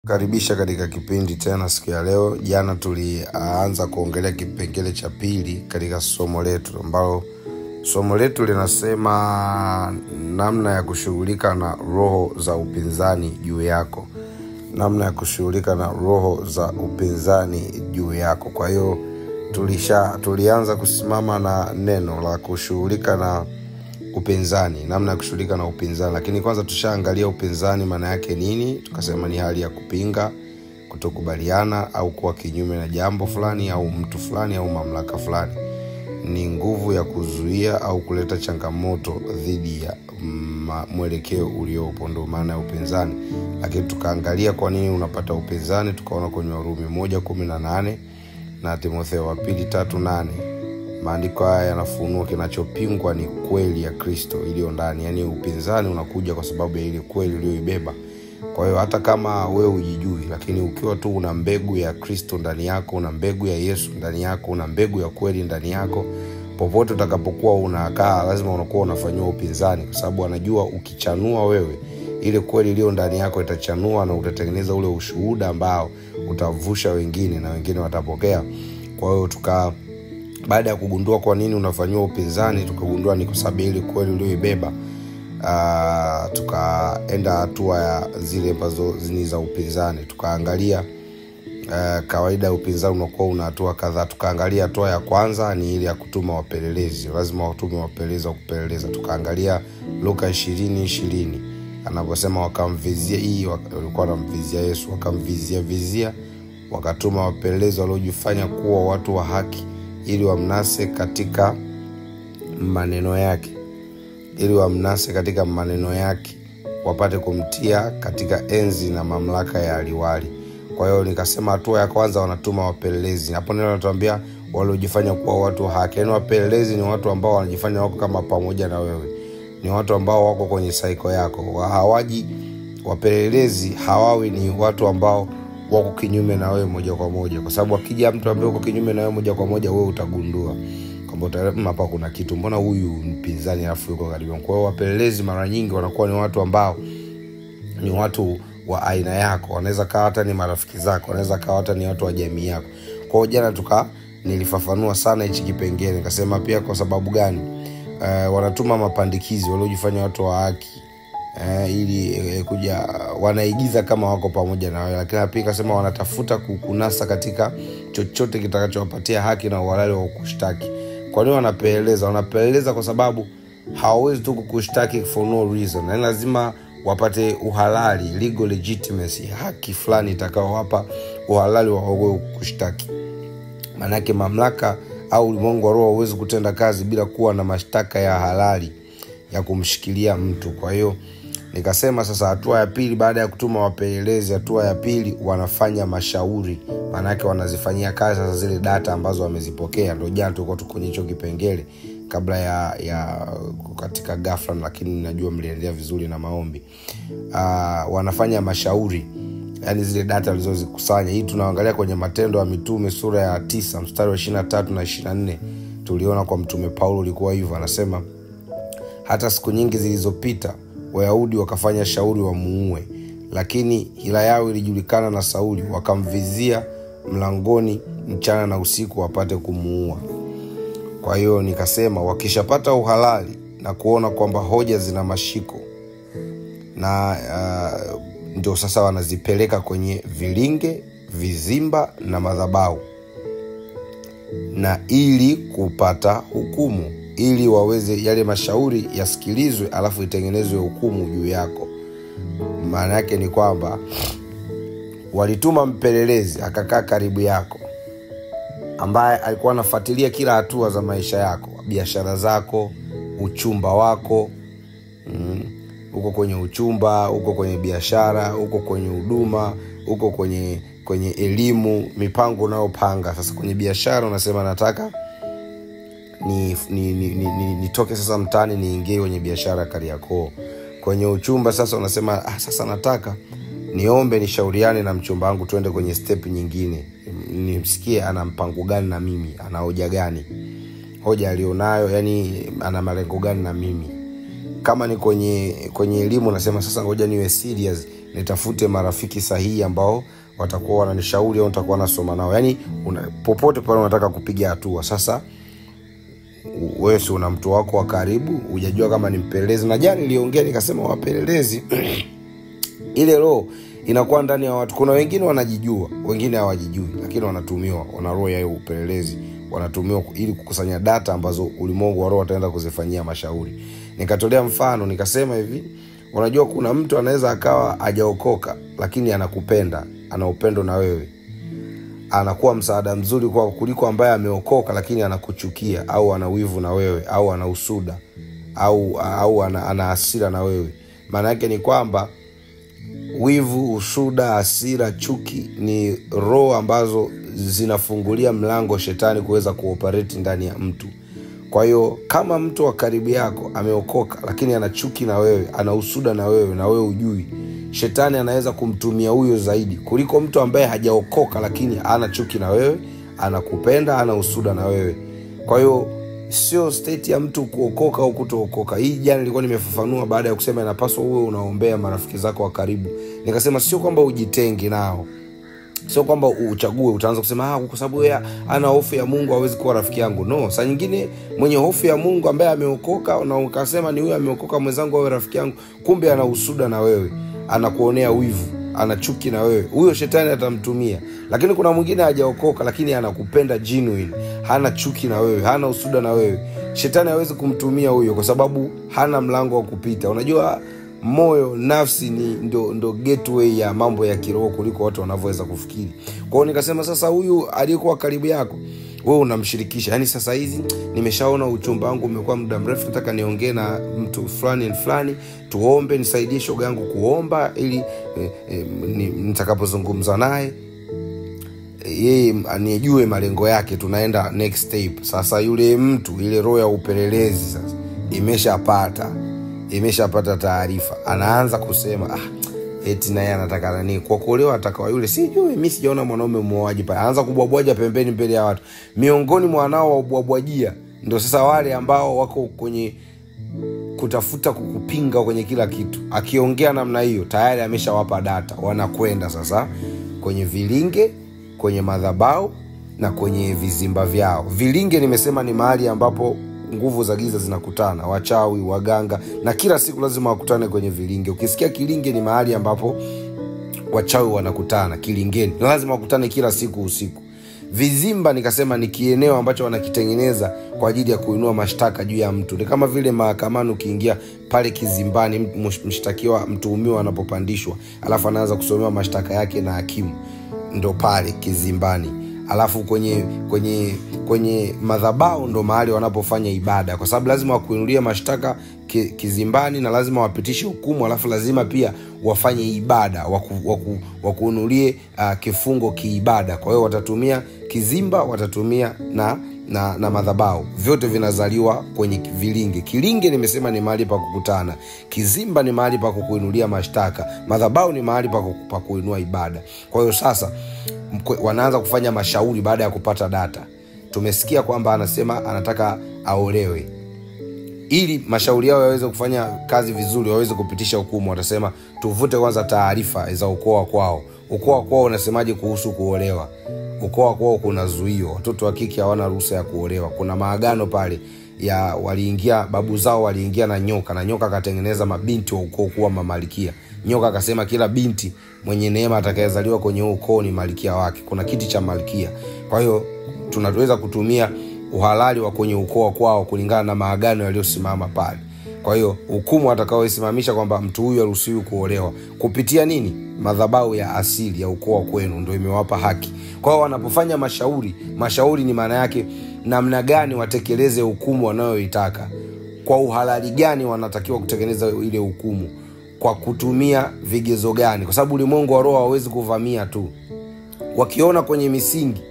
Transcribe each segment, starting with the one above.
Karibisha katika kipindi tena siku ya leo. Jana tulianza kuongelea kipengele cha pili katika somo letu, ambalo somo letu linasema namna ya kushughulika na roho za upinzani juu yako. Namna ya kushughulika na roho za upinzani juu yako. Kwa hiyo tulianza kusimama na neno la kushughulika na upinzani, namna ya kushughulika na upinzani. Lakini kwanza tushaangalia upinzani maana yake nini. Tukasema ni hali ya kupinga, kutokubaliana au kuwa kinyume na jambo fulani au mtu fulani au mamlaka fulani. Ni nguvu ya kuzuia au kuleta changamoto dhidi ya mwelekeo uliopo, ndio maana ya upinzani. Lakini tukaangalia kwa nini unapata upinzani. Tukaona kwenye Warumi 1:18 na Timotheo 2:3-8. Maandiko haya yanafunua kinachopingwa ni kweli ya Kristo iliyo ndani. Yaani upinzani unakuja kwa sababu ya ile kweli uliyoibeba. Kwa hiyo hata kama wewe hujijui, lakini ukiwa tu una mbegu ya Kristo ndani yako, una mbegu ya Yesu ndani yako, una mbegu ya kweli ndani yako, popote utakapokuwa unakaa lazima unakuwa unafanywa upinzani, kwa sababu anajua ukichanua wewe, ile kweli iliyo ndani yako itachanua na utatengeneza ule ushuhuda ambao utavusha wengine na wengine watapokea. Kwa hiyo baada ya kugundua kwa nini unafanywa upinzani, tukagundua ni kwa sababu ile kweli uliyoibeba. Tukaenda hatua ya zile ambazo ni za upinzani. Tukaangalia kawaida ya upinzani unakuwa una hatua kadhaa. Tukaangalia hatua ya kwanza ni ile ya kutuma wapelelezi. Lazima watume wapelelezi wa kupeleleza. Tukaangalia Luka 20:20 anaposema wakamvizia, hii walikuwa wanamvizia Yesu, wakamvizia wakatuma wapelelezi waliojifanya kuwa watu wa haki ili wamnase katika maneno yake, wapate kumtia katika enzi na mamlaka ya aliwali. Kwa hiyo nikasema hatua ya kwanza wanatuma wapelelezi. Hapo ndio anatuambia waliojifanya kuwa watu wa haki. Yaani wapelelezi ni watu ambao wanajifanya wako kama pamoja na wewe. Ni watu ambao wako kwenye cycle yako. Hawaji wapelelezi, hawawi ni watu ambao wako kinyume na wewe moja kwa moja, kwa sababu akija mtu ambaye uko kinyume na wewe moja kwa moja, wewe utagundua kwamba hapa kuna kitu, mbona huyu mpinzani alafu yuko karibu. Kwa hiyo wapelelezi mara nyingi wanakuwa ni watu ambao ni watu wa aina yako. Wanaweza kaa hata ni marafiki zako, wanaweza kaa hata ni watu wa jamii yako. Kwa hiyo jana nilifafanua sana hichi kipengele. Nikasema pia kwa sababu gani wanatuma mapandikizi waliojifanya watu wa haki, ili kuja wanaigiza kama wako pamoja na wewe. Lakini pia akasema wanatafuta kukunasa katika chochote kitakachowapatia haki na uhalali wa kushtaki. Kwa nini wanapeleleza? Wanapeleleza kwa sababu hawawezi tu kukushtaki for no reason. Na lazima wapate uhalali, legal legitimacy, haki fulani itakaowapa uhalali wa kushtaki. Maana yake mamlaka au ulimwengu wa roho hauwezi kutenda kazi bila kuwa na mashtaka ya halali ya kumshikilia mtu. Kwa hiyo nikasema sasa hatua ya pili baada ya kutuma wapelelezi, hatua ya pili wanafanya mashauri. Maana yake wanazifanyia kazi sasa zile data ambazo wamezipokea. Ndio jana tulikuwa kwenye hicho kipengele kabla ya katika ghafla, lakini najua mliendelea vizuri na maombi. Wanafanya mashauri, yani zile data walizozikusanya. Hii tunaangalia kwenye Matendo ya Mitume sura ya 9 mstari wa 23 na 24. Tuliona kwa mtume Paulo ilikuwa hivyo, anasema hata siku nyingi zilizopita Wayahudi wakafanya shauri wamuue, lakini hila yao ilijulikana na Sauli, wakamvizia mlangoni mchana na usiku wapate kumuua. Kwa hiyo nikasema wakishapata uhalali na kuona kwamba hoja zina mashiko, na ndio sasa wanazipeleka kwenye vilinge, vizimba na madhabahu, na ili kupata hukumu, ili waweze yale mashauri yasikilizwe alafu itengenezwe hukumu juu yako. Maana yake ni kwamba walituma mpelelezi akakaa karibu yako, ambaye alikuwa anafuatilia kila hatua za maisha yako, biashara zako, uchumba wako, uko kwenye uchumba, uko kwenye biashara, uko kwenye huduma, uko kwenye elimu, mipango unayopanga. Sasa kwenye biashara unasema nataka nitoke sasa mtaani niingie kwenye biashara Kariakoo. Kwenye uchumba sasa unasema sasa nataka niombe nishauriane na mchumba wangu tuende kwenye step nyingine, nimsikie ana mpango gani na mimi, ana hoja gani, hoja alionayo, yani ana malengo gani na mimi. Kama ni kwenye elimu unasema sasa ngoja niwe serious nitafute marafiki sahihi ambao watakuwa wananishauri au nitakuwa nasoma nao. Yaani popote pale unataka kupiga hatua. Sasa wewe si una mtu wako wa karibu, hujajua kama ni mpelelezi. Na jana niliongea nikasema wapelelezi ile roho inakuwa ndani ya watu. Kuna wengine wanajijua, wengine hawajijui, lakini wanatumiwa, wana roho ya upelelezi, wanatumiwa ili kukusanya data ambazo ulimwengu wa roho ataenda kuzifanyia mashauri. Nikatolea mfano nikasema hivi, unajua kuna mtu anaweza akawa hajaokoka lakini anakupenda, ana upendo na wewe. Anakuwa msaada mzuri kwa kuliko ambaye ameokoka lakini anakuchukia au ana wivu na wewe au ana usuda au ana hasira na wewe. Maana yake ni kwamba wivu, usuda, hasira, chuki ni roho ambazo zinafungulia mlango shetani kuweza kuoperate ndani ya mtu. Kwa hiyo kama mtu wa karibu yako ameokoka lakini ana chuki na wewe, ana usuda na wewe hujui, shetani anaweza kumtumia huyo zaidi kuliko mtu ambaye hajaokoka lakini ana chuki na wewe, anakupenda, ana usuda na wewe. Kwa hiyo sio state ya mtu kuokoka au kutookoka. Hii jana nilikuwa nimefafanua baada ya kusema inapaswa uwe unaombea marafiki zako wa karibu. Nikasema sio kwamba ujitenge nao, sio kwamba uchague utaanza kusema kwa sababu yeye ana hofu ya Mungu hawezi kuwa rafiki yangu. No, saa nyingine mwenye hofu ya Mungu ambaye ameokoka na ukasema ni huyu ameokoka mwenzangu awe rafiki yangu, kumbe ana usuda na wewe, anakuonea wivu, ana chuki na wewe, huyo shetani atamtumia. Lakini kuna mwingine hajaokoka lakini anakupenda genuine, hana chuki na wewe, hana usuda na wewe, shetani hawezi kumtumia huyo kwa sababu hana mlango wa kupita. Unajua moyo, nafsi ni ndo gateway ya mambo ya kiroho kuliko watu wanavyoweza kufikiri. Kwa hiyo nikasema sasa huyu aliyekuwa karibu yako wewe unamshirikisha. Yaani sasa hizi nimeshaona uchumba wangu umekuwa muda mrefu, nataka niongee na mtu fulani, tuombe, nisaidie shoga yangu kuomba ili nitakapozungumza naye yeye anijue malengo yake, tunaenda next step. Sasa yule mtu, ile roho ya upelelezi sasa imeshapata taarifa, anaanza kusema eti naye anataka nani kwa kuolewa, atakawa yule sijui, mimi sijaona mwanaume muoaji pale. Anaanza kubwabwaja pembeni mbele ya watu. Miongoni mwa wanao wa kubwabwajia ndio sasa wale ambao wako kwenye kutafuta kukupinga kwenye kila kitu. Akiongea namna hiyo tayari ameshawapa data. Wanakwenda sasa kwenye vilinge, kwenye madhabahu na kwenye vizimba vyao. Vilinge nimesema ni mahali ambapo nguvu za giza zinakutana, wachawi, waganga, na kila siku lazima wakutane kwenye vilinge. Ukisikia kilinge ni mahali ambapo wachawi wanakutana, kilingeni lazima wakutane kila siku usiku. Vizimba nikasema ni kieneo ambacho wanakitengeneza kwa ajili ya kuinua mashtaka juu ya mtu. Ni kama vile mahakamani ukiingia pale kizimbani, mshtakiwa, mtuhumiwa anapopandishwa, alafu anaanza kusomewa mashtaka yake na hakimu, ndo pale kizimbani. Alafu kwenye madhabahu ndo mahali wanapofanya ibada, kwa sababu lazima wakuinulie mashtaka kizimbani na lazima wapitishe hukumu, alafu lazima pia wafanye ibada, wakuinulie kifungo kiibada. Kwa hiyo watatumia kizimba, watatumia na madhabahu. Vyote vinazaliwa kwenye vilinge. Kilinge nimesema ni mahali pa kukutana, kizimba ni mahali pa kuinulia mashtaka, madhabahu ni mahali pa kuinua ibada. Kwa hiyo sasa wanaanza kufanya mashauri baada ya kupata data. Tumesikia kwamba anasema anataka aolewe. Ili mashauri yao yaweze kufanya kazi vizuri, waweze kupitisha hukumu, watasema tuvute kwanza taarifa za ukoo kwao. Ukoo kwao unasemaje kuhusu kuolewa? Ukoo kwao kuna zuio, watoto wa kike hawana ruhusa ya kuolewa. Kuna maagano pale ya waliingia, babu zao waliingia na nyoka akatengeneza mabinti wa ukoo kuwa mamalikia. Nyoka akasema kila binti mwenye neema atakayezaliwa kwenye ukoo ni malikia wake. Kuna kiti cha malikia. Kwa hiyo tunaweza kutumia uhalali wa kwenye ukoo kwao kulingana na maagano yaliyosimama pale. Kwa hiyo hukumu atakayoisimamisha kwamba mtu huyu haruhusiwi kuolewa kupitia nini? Madhabahu ya asili ya ukoo kwenu ndio imewapa haki. Kwa hiyo wanapofanya mashauri ni maana yake namna gani watekeleze hukumu wanayoitaka, kwa uhalali gani wanatakiwa kutekeleza ile hukumu, kwa kutumia vigezo gani, kwa sababu ulimwengu wa roho hawezi kuvamia tu. Wakiona kwenye misingi,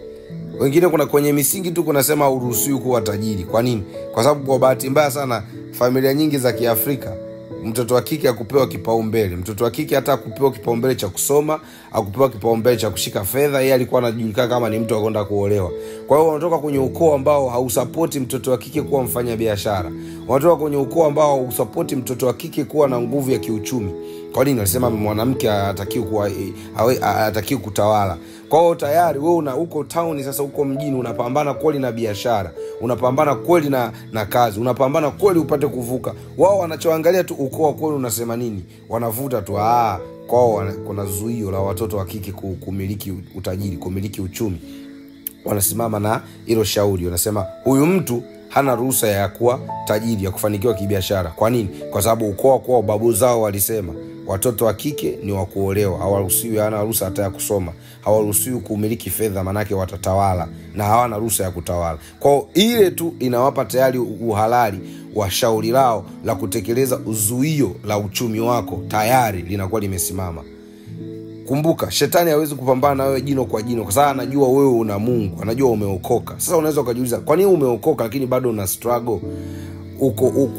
wengine kuna kwenye misingi tu kunasema uruhusiwi kuwa tajiri. Kwa nini? Kwa sababu kwa bahati mbaya sana familia nyingi za Kiafrika mtoto wa kike akupewa kipaumbele. Mtoto wa kike hata akupewa kipaumbele cha kusoma, akupewa kipaumbele cha kushika fedha, yeye alikuwa anajulikana kama ni mtu wa kwenda kuolewa. Kwa hiyo wanatoka kwenye ukoo ambao hausapoti mtoto wa kike kuwa mfanya biashara. Wanatoka kwenye ukoo ambao hausapoti mtoto wa kike kuwa na nguvu ya kiuchumi. Kwa nini alisema mwanamke hatakiwi kutawala? Kwa hiyo tayari wewe uko town, sasa uko mjini, unapambana kweli na biashara, unapambana kweli na kazi, unapambana kweli upate kuvuka. Wao wanachoangalia tu ukoo kweli unasema nini, wanavuta tu kwao kuna zuio la watoto wa kike kumiliki utajiri, kumiliki uchumi. Wanasimama na hilo shauri, wanasema huyu mtu hana ruhusa ya kuwa tajiri, ya kufanikiwa kibiashara. Kwa nini? Kwa sababu ukoo kwao babu zao walisema watoto wa kike ni wa kuolewa, hawaruhusiwi, hana ruhusa hata ya kusoma, hawaruhusiwi kumiliki fedha, manake watatawala, na hawana ruhusa ya kutawala. Kwa ile tu inawapa tayari uhalali wa shauri lao la kutekeleza uzuio la uchumi wako, tayari linakuwa limesimama. Kumbuka, shetani hawezi kupambana na wewe jino kwa jino, kwa sababu anajua wewe una Mungu, anajua umeokoka. Sasa unaweza ukajiuliza, kwa nini umeokoka lakini bado una struggle?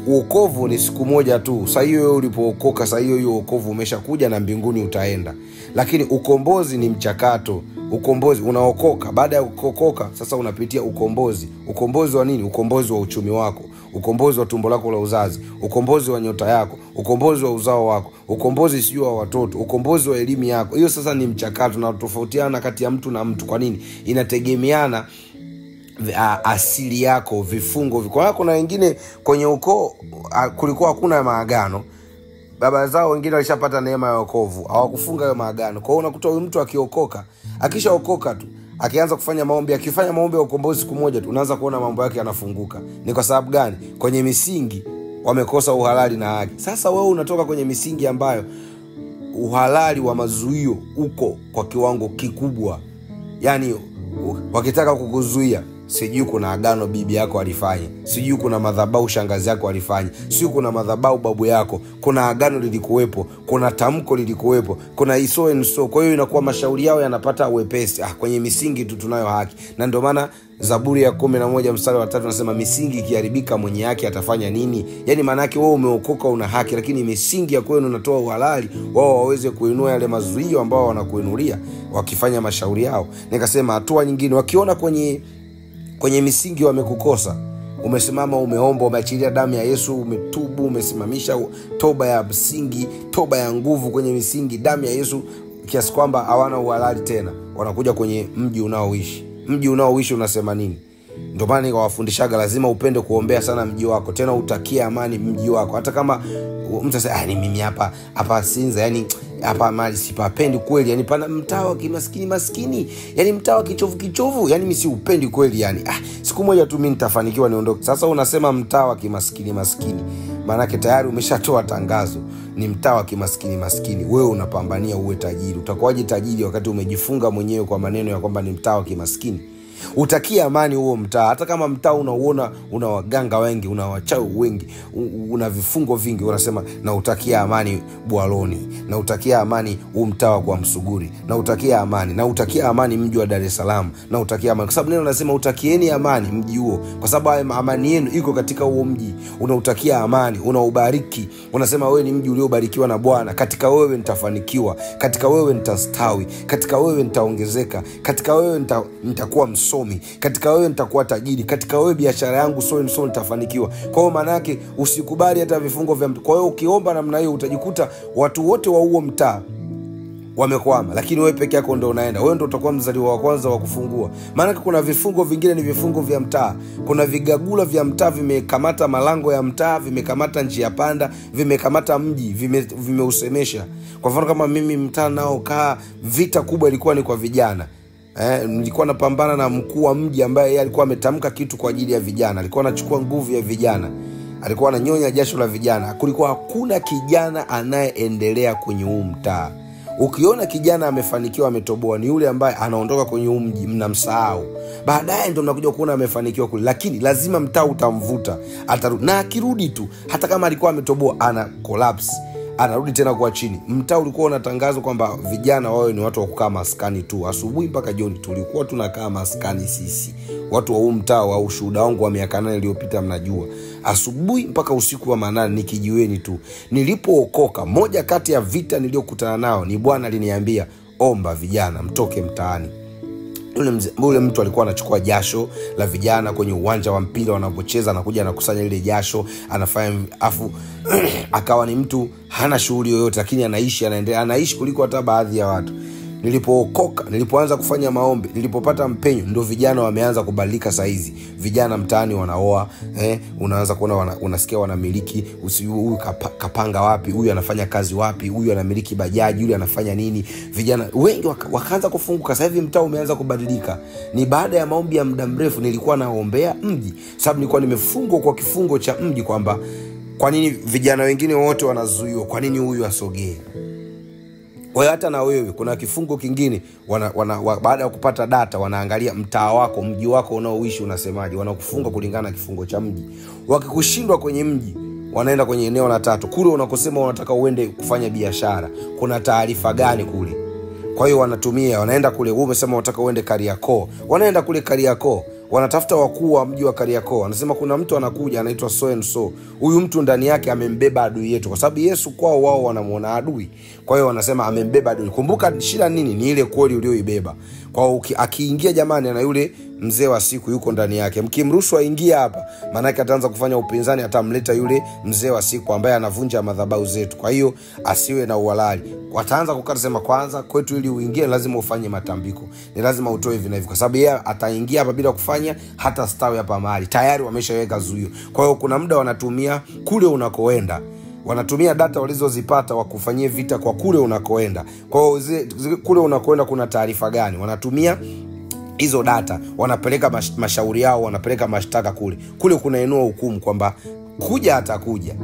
Uokovu ni siku moja tu. Sasa hiyo wewe ulipookoka, sasa hiyo uokovu umeshakuja na mbinguni utaenda. Lakini ukombozi ni mchakato. Ukombozi unaokoka, baada ya kuokoka sasa unapitia ukombozi. Ukombozi wa nini? Ukombozi wa uchumi wako, ukombozi wa tumbo lako la uzazi, ukombozi wa nyota yako, ukombozi wa uzao wako, ukombozi sio wa watoto, ukombozi wa elimu yako. Hiyo sasa ni mchakato, na tofautiana kati ya mtu na mtu. Kwa nini? Inategemeana asili yako, vifungo. Kwa kuna wengine kwenye ukoo kulikuwa hakuna maagano, baba zao wengine walishapata neema ya wokovu, hawakufunga hayo maagano. Kwa hiyo unakuta huyu mtu akiokoka, akishaokoka tu, akianza kufanya maombi, akifanya maombi ya ukombozi siku moja tu, unaanza kuona mambo yake yanafunguka. Ni kwa sababu gani? Kwenye misingi wamekosa uhalali na haki. Sasa wewe unatoka kwenye misingi ambayo uhalali wa mazuio uko kwa kiwango kikubwa. Yaani wakitaka kukuzuia, sijui kuna agano bibi yako alifanya, sijui kuna madhabahu shangazi yako alifanya, sijui kuna madhabahu babu yako, kuna agano lilikuwepo, kuna tamko lilikuwepo, kuna iso and so. Kwa hiyo inakuwa mashauri yao yanapata uwepesi. Kwenye misingi tu tunayo haki. Na ndio maana Zaburi ya 11 mstari wa 3 nasema misingi ikiharibika mwenye haki atafanya nini? Yaani maana yake wewe umeokoka una haki, lakini misingi ya kwenu unatoa uhalali wao waweze kuinua yale mazuio ambao wanakuinulia wakifanya mashauri yao. Nikasema hatua nyingine, wakiona kwenye misingi wamekukosa, umesimama, umeomba, umeachilia damu ya Yesu, umetubu, umesimamisha toba ya msingi, toba ya nguvu kwenye misingi, damu ya Yesu, kiasi kwamba hawana uhalali tena, wanakuja kwenye mji unaoishi. Mji unaoishi unasema nini? Ndio maana nikawafundishaga lazima upende kuombea sana mji wako, tena utakie amani mji wako. Hata kama mtu asema ni mimi hapa Sinza, yani hapa mali sipapendi kweli, yani pana mtaa wa maskini, yani mtaa wa kichovu, yani mimi siupendi kweli, yani siku moja tu mimi nitafanikiwa niondoke. Sasa unasema mtaa wa kimaskini, maana yake tayari umeshatoa tangazo ni mtaa wa kimaskini. Wewe unapambania uwe tajiri. Utakuwaje tajiri wakati umejifunga mwenyewe kwa maneno ya kwamba ni mtaa wa kimaskini? Utakia amani huo mtaa, hata kama mtaa unauona una waganga wengi, una wachawi wengi, una vifungo vingi, unasema na utakia amani Bwaloni, na utakia amani huu mtaa kwa Msuguri, na utakia amani mji wa Dar es Salaam, na utakia amani. Kwa sababu neno nasema utakieni amani mji huo, kwa sababu amani yenu iko katika huo mji. Unautakia amani, unaubariki, unasema wewe ni mji uliobarikiwa na Bwana. Katika wewe nitafanikiwa, katika wewe nitastawi, katika wewe nitaongezeka, katika wewe nitakuwa msomi, katika wewe nitakuwa tajiri, katika wewe biashara yangu so nitafanikiwa. Kwa hiyo maana yake usikubali hata vifungo vya mtu. Kwa hiyo ukiomba namna hiyo utajikuta watu wote wa huo mtaa wamekwama, lakini wewe peke yako ndio unaenda. Wewe ndio utakuwa mzaliwa wa kwanza wa kufungua. Maana kuna vifungo vingine ni vifungo vya mtaa. Kuna vigagula vya mtaa vimekamata malango ya mtaa, vimekamata njia panda, vimekamata mji, vimeusemesha. Kwa mfano kama mimi mtaa nao vita kubwa ilikuwa ni kwa vijana. Nilikuwa napambana na mkuu wa mji ambaye yeye alikuwa ametamka kitu kwa ajili ya vijana. Alikuwa anachukua nguvu ya vijana, alikuwa ananyonya jasho la vijana. Kulikuwa hakuna kijana anayeendelea kwenye huu mtaa. Ukiona kijana amefanikiwa, ametoboa, ni yule ambaye anaondoka kwenye huu mji, mnamsahau. Baadaye ndio mnakuja kuona amefanikiwa kule, lakini lazima mtaa utamvuta. Atarudi, na akirudi tu hata kama alikuwa ametoboa ana collapse, anarudi tena kwa chini. Mtaa ulikuwa unatangazwa kwamba vijana wao ni watu wa kukaa maskani tu, asubuhi mpaka jioni. Tulikuwa tunakaa maskani sisi watu wa huu mtaa. Wa ushuhuda wangu wa miaka 8 iliyopita mnajua, asubuhi mpaka usiku wa manane nikijiweni tu. Nilipookoka, moja kati ya vita niliyokutana nao ni Bwana aliniambia, omba vijana mtoke mtaani. Yule mtu alikuwa anachukua jasho la vijana kwenye uwanja wa mpira wanapocheza, anakuja anakusanya ile jasho, anafanya afu akawa ni mtu hana shughuli yoyote, lakini anaishi kuliko hata baadhi ya watu. Nilipoanza kufanya maombi, nilipopata mpenyo, ndio vijana wameanza kubadilika saizi. Vijana mtaani wanaoa, unaanza kuona unasikia wanamiliki, huyu kapanga wapi, huyu anafanya kazi wapi, huyu anamiliki bajaji, yule anafanya nini. Vijana wengi wakaanza kufunguka. Sasa hivi mtaa umeanza kubadilika. Ni baada ya maombi ya muda mrefu. Nilikuwa naombea mji, sababu nilikuwa nimefungwa kwa kifungo cha mji, kwamba kwa nini vijana wengine wote wanazuiwa, kwa nini huyu asogee. Kwa hiyo hata na wewe kuna kifungo kingine, baada ya kupata data wanaangalia mtaa wako, mji wako unaoishi unasemaje, wanakufunga kulingana na kifungo cha mji. Wakikushindwa kwenye mji, wanaenda kwenye eneo la tatu, kule unakosema unataka uende kufanya biashara, kuna taarifa gani kule. Kwa hiyo wanaenda kule, wewe umesema unataka uende Kariakoo, wanaenda kule Kariakoo, wanatafuta wakuu wa mji wa Kariakoo, anasema kuna mtu anakuja anaitwa so and so, huyu mtu ndani yake amembeba adui yetu, kwa sababu Yesu kwao wao wanamuona adui. Kwa hiyo wanasema amembeba adui. Kumbuka shida nini? Ni ile kweli ulioibeba. Kwa hiyo akiingia jamani, ana yule mzee wa siku yuko ndani yake, mkimruhusu aingie hapa, maana yake ataanza kufanya upinzani, atamleta yule mzee wa siku ambaye anavunja madhabahu zetu. Kwa hiyo asiwe na uhalali. Wataanza kukata sema, kwanza kwetu ili uingie lazima ufanye matambiko, ni lazima utoe hivi na hivi, kwa sababu yeye ataingia hapa bila kufanya hata stawi hapa mahali, tayari wameshaweka zuio. Kwa hiyo kuna muda wanatumia kule unakoenda, wanatumia data walizozipata wakufanyie vita kwa kule unakoenda. Kwa hiyo kule unakoenda kuna taarifa gani, wanatumia hizo data, wanapeleka mashauri yao, wanapeleka mashtaka kule kunainua hukumu kwamba kuja atakuja,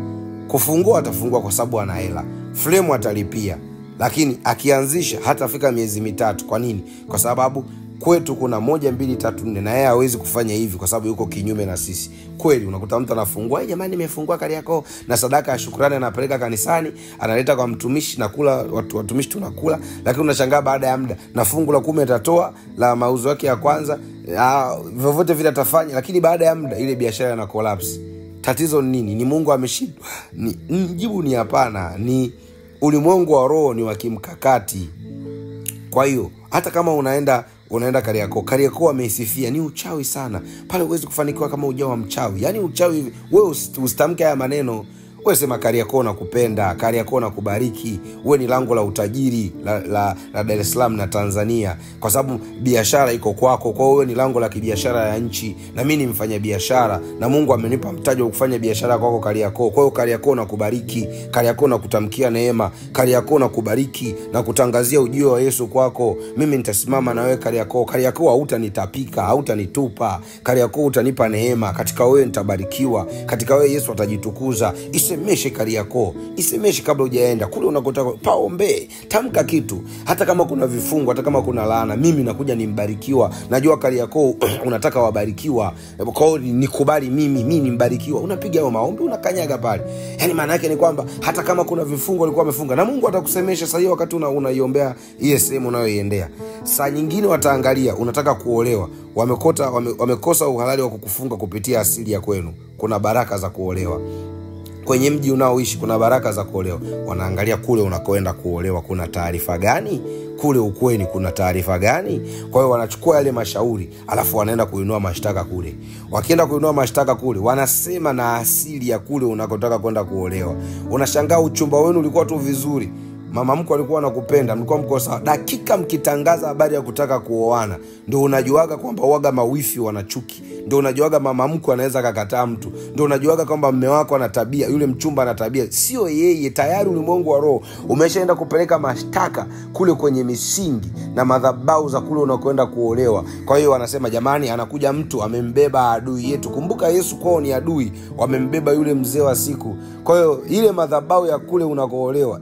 kufungua atafungua kwa sababu ana hela, frame atalipia, lakini akianzisha hatafika miezi 3. Kwa nini? Kwa sababu kwetu kuna 1 2 3 4, na yeye hawezi kufanya hivi kwa sababu yuko kinyume na sisi. Kweli unakuta mtu anafungua, jamani nimefungua Kariakoo, na sadaka ya shukrani anapeleka kanisani, analeta kwa mtumishi, na kula watumishi tunakula, lakini unashangaa baada ya muda na fungu la 10 atatoa la mauzo yake ya kwanza, vyovyote vile atafanya, lakini baada ya muda ile biashara ina collapse. Tatizo ni nini? Ni Mungu ameshindwa? Jibu ni hapana. Ni ulimwengu wa roho, ni wa kimkakati. Kwa hiyo hata kama unaenda Kariakoo ameisifia, ni uchawi sana. Pale huwezi kufanikiwa kama ujawa mchawi. Yaani uchawi, wewe usitamke haya maneno. Wewe sema Kariakoo nakupenda, Kariakoo nakubariki. Wewe ni lango la utajiri la Dar es Salaam na Tanzania, kwa sababu biashara iko kwako. Kwa hiyo ni lango la kibiashara ya nchi, na mimi ni mfanya biashara na Mungu amenipa mtaji wa kufanya biashara kwako Kariakoo. Kwa hiyo Kariakoo nakubariki, Kariakoo nakutamkia neema, Kariakoo nakubariki na kutangazia ujio wa Yesu kwako. Mimi nitasimama na wewe Kariakoo. Kariakoo hautanitapika, hautanitupa. Kariakoo utanipa neema, katika wewe nitabarikiwa, katika wewe Yesu atajitukuza. Isemeshe Kariakoo, isemeshe kabla hujaenda kule unakotaka, paombe, tamka kitu. Hata kama kuna vifungo, hata kama kuna laana, mimi nakuja nimbarikiwa. Najua Kariakoo unataka wabarikiwa, kwa hiyo nikubali mimi nimbarikiwa. Unapiga hayo maombi, unakanyaga pale. Yaani maana yake ni kwamba hata kama kuna vifungo ulikuwa umefunga, na Mungu atakusemesha sasa hiyo wakati unaiombea ile sehemu unayoiendea. Saa nyingine wataangalia unataka kuolewa, wamekosa uhalali wa kukufunga kupitia asili ya kwenu. Kuna baraka za kuolewa kwenye mji unaoishi, kuna baraka za kuolewa. Wanaangalia kule unakoenda kuolewa kuna taarifa gani, kule ukweni kuna taarifa gani. Kwa hiyo wanachukua yale mashauri, alafu wanaenda kuinua mashtaka kule. Wakienda kuinua mashtaka kule, wanasema na asili ya kule unakotaka kwenda kuolewa. Unashangaa uchumba wenu ulikuwa tu vizuri, mama mko alikuwa anakupenda, mlikuwa mko sawa. Dakika mkitangaza habari ya kutaka kuoana, ndio unajuaga kwamba waga mawifi wanachuki. Ndio unajuaga mama mko anaweza kakataa mtu. Ndio unajuaga kwamba mume wako ana tabia, yule mchumba ana tabia, sio yeye. Tayari ulimwengu wa roho umeshaenda kupeleka mashtaka kule kwenye misingi na madhabahu za kule unakoenda kuolewa. Kwa hiyo wanasema, jamani, anakuja mtu amembeba adui yetu. Kumbuka Yesu kwao ni adui, wamembeba yule mzee wa siku. Kwa hiyo ile madhabahu ya kule unakoolewa,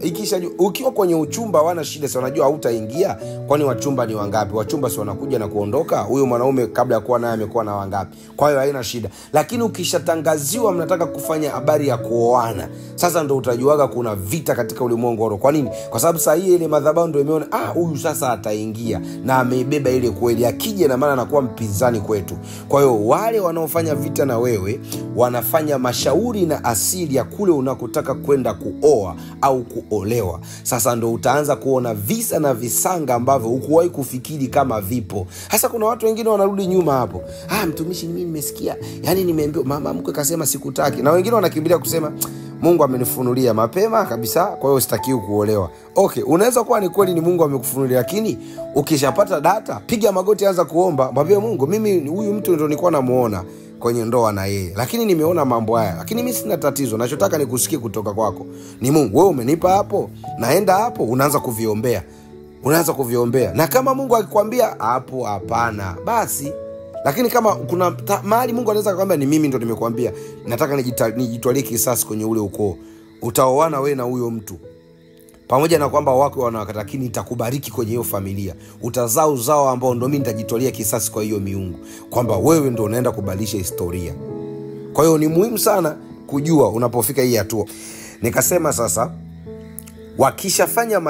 ukiwa kwenye uchumba wana shida, si wanajua hautaingia. Kwani wachumba ni wangapi? Wachumba si wanakuja na kuondoka. Huyo mwanaume kabla ya kuwa naye amekuwa na wangapi? Kwa hiyo haina shida. Lakini ukishatangaziwa mnataka kufanya habari ya kuoana, sasa ndio utajuaga kuna vita katika ulimwengu wa roho. Kwa nini? Kwa sababu saa hii ile madhabahu ndio imeona, huyu sasa ataingia na ameibeba ile kweli. Akija na maana anakuwa mpinzani kwetu. Kwa hiyo wale wanaofanya vita na wewe wanafanya mashauri na asili ya kule unakotaka kwenda kuoa au kuolewa. Sasa ndo utaanza kuona visa na visanga ambavyo hukuwahi kufikiri kama vipo. Hasa kuna watu wengine wanarudi nyuma hapo. Mtumishi, mimi nimesikia, yani nimeambiwa mama mkwe kasema sikutaki. Na wengine wanakimbilia kusema Mungu amenifunulia mapema kabisa, kwa hiyo sitakiwi kuolewa. Okay, unaweza kuwa ni kweli ni Mungu amekufunulia, lakini ukishapata data, piga magoti, anza kuomba, mwambie Mungu, mimi huyu mtu ndio nilikuwa namuona kwenye ndoa na yeye, lakini nimeona mambo haya, lakini mimi sina tatizo, nachotaka ni kusikia kutoka kwako. Ni Mungu, wewe umenipa hapo, naenda hapo, unaanza kuviombea. Na kama Mungu akikwambia hapo hapana, basi. Lakini kama kuna mahali Mungu anaweza kukwambia ni mimi ndo nimekuambia, nataka nijitwalie kisasi kwenye ule ukoo, utaoana wewe na huyo mtu, pamoja na kwamba wako wanawakata, lakini nitakubariki kwenye hiyo familia, utazaa uzao ambao ndo mimi nitajitwalia kisasi kwa hiyo miungu, kwamba wewe ndo unaenda kubadilisha historia. Kwa hiyo ni muhimu sana kujua unapofika hii hatua. Nikasema sasa, wakishafanya